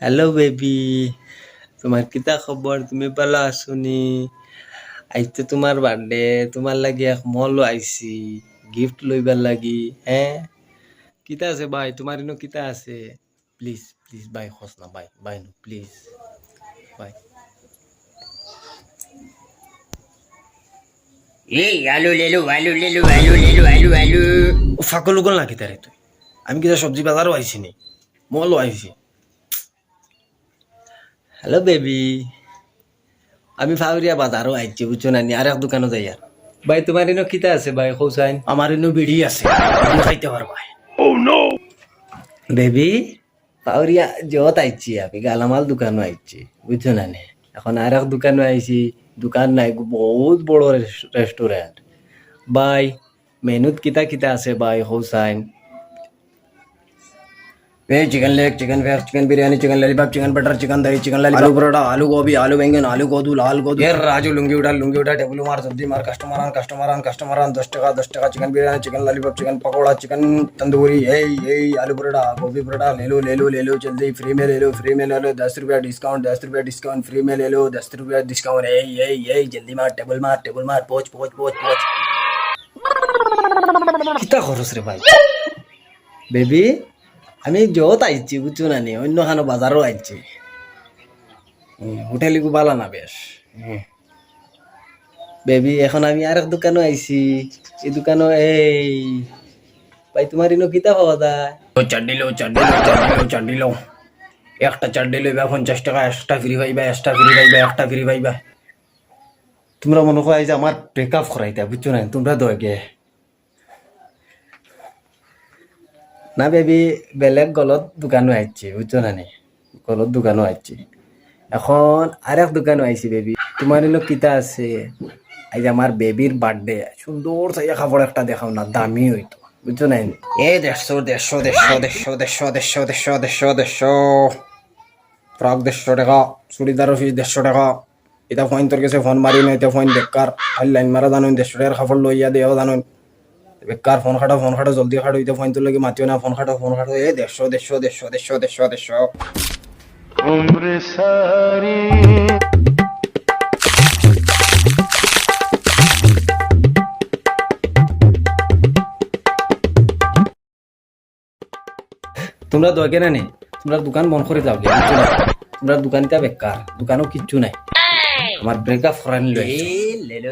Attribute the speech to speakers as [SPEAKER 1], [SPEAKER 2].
[SPEAKER 1] Hello baby, তোমার কিতা খবর? তুমি ভালো আছো নি? আইতে তোমার বার্থডে, তোমার লাগি এক মল আইছি গিফট লইবার লাগি। হ্যাঁ, কিতা আছে ভাই? তোমার ইনো কিতা আছে? প্লিজ প্লিজ ভাই, খস না ভাই, ভাই নো প্লিজ ভাই।
[SPEAKER 2] এই আলু লেলু আলু লেলু আলু লেলু আলু আলু।
[SPEAKER 1] ও ফাকল উগল না কিতা রে তুই? আমি কিতা সবজি বাজারও আইছি নি, মলও আইছি। হ্যালো বেবি, আমি ফাউরিয়া বাজারও আইছি, বুঝছো না নি? আর এক দোকানও যাই আর। ভাই তোমার ইনো কিতা আছে ভাই, খোসাইন?
[SPEAKER 2] আমার ইনু বিড়ি আছে, বিড়ি খাইতে পারবা।
[SPEAKER 1] বেবি পাউরিয়া যত আইছি, আমি গালামাল দোকানও আইছি, বুঝছো না নে? এখন আর এক দোকানও আইছি, দোকান নাই, বহুত বড় রেস্টুরেন্ট। ভাই মেনুত কিতা কিতা আছে ভাই, হোসাইন?
[SPEAKER 2] এই chicken leg, chicken face, chicken biryani, chicken lollipop, chicken butter, chicken दही, चिकन लॉलीपॉप, आलू परोठा, आलू गोभी, आलू बैंगन, आलू गोदू, लाल गोदू। यार राजू लुंगी उठा टेबल मार जल्दी मार, कस्टमर आन 10 टका chicken biryani, chicken lollipop, chicken pakora, chicken tandoori, ए आलू परोठा, गोभी परोठा ले लो जल्दी, फ्री में ले लो 10 रुपया डिस्काउंट, फ्री में ले लो 10 रुपया डिस्काउंट। ए जल्दी मार, टेबल मार, पोच।
[SPEAKER 1] কিতা খরচ রে ভাই? বেবি আমি যত আইছি, বুঝছো না নি? অন্য খানো বাজারও আইছি, হোটেলিগু বালা না বেশ। বেবি এখন আমি আর এক দোকানও আইছি, এই দোকানও এই। ভাই তোমার ইনো কিতা পাওয়া যায়?
[SPEAKER 2] চাড্ডি লো একটা চাড্ডি লইবা 50 টাকা, একটা ফ্রি পাইবা, একটা ফ্রি পাইবা।
[SPEAKER 1] তোমরা মনে হয় যে আমার ব্রেকআপ করাইতা, বুঝছো না? তোমরা দয়গে না বেবি, বেলেগ গলত দোকানও আইছি, বুঝছো না নি? গলত দোকানও আইছি। এখন আর এক দোকানও আইছি বেবি। তোমার এলো কিতা আছে? আজ আমার বেবির বার্থডে, সুন্দর চাইয়া খাবার একটা দেখাও না, দামি হইতো, বুঝছো না?
[SPEAKER 2] এ 150 ফ্রক 150 টাকা, চুড়িদারও ফিস 150 টাকা। এটা ফোন তোর কাছে ফোন মারি না, এটা ফোন বেকার, খালি লাইন মারা জানুন 150 টাকার খাবার লইয়া দেওয়া জানুন। বেকার ফোন খাটো জলদি খাটো, এটা ফোন তোর লাগে মাতিও না, ফোন খাটো। এ 150।
[SPEAKER 1] তোমরা দয়গে না নি? তোমরা দোকান বন্ধ করে যাও গে, বুঝছো না? তোমরা দোকানটা বেকার, দোকানও কিচ্ছু নাই। আমার ব্রেকআপ করাই নিল।
[SPEAKER 2] লেলো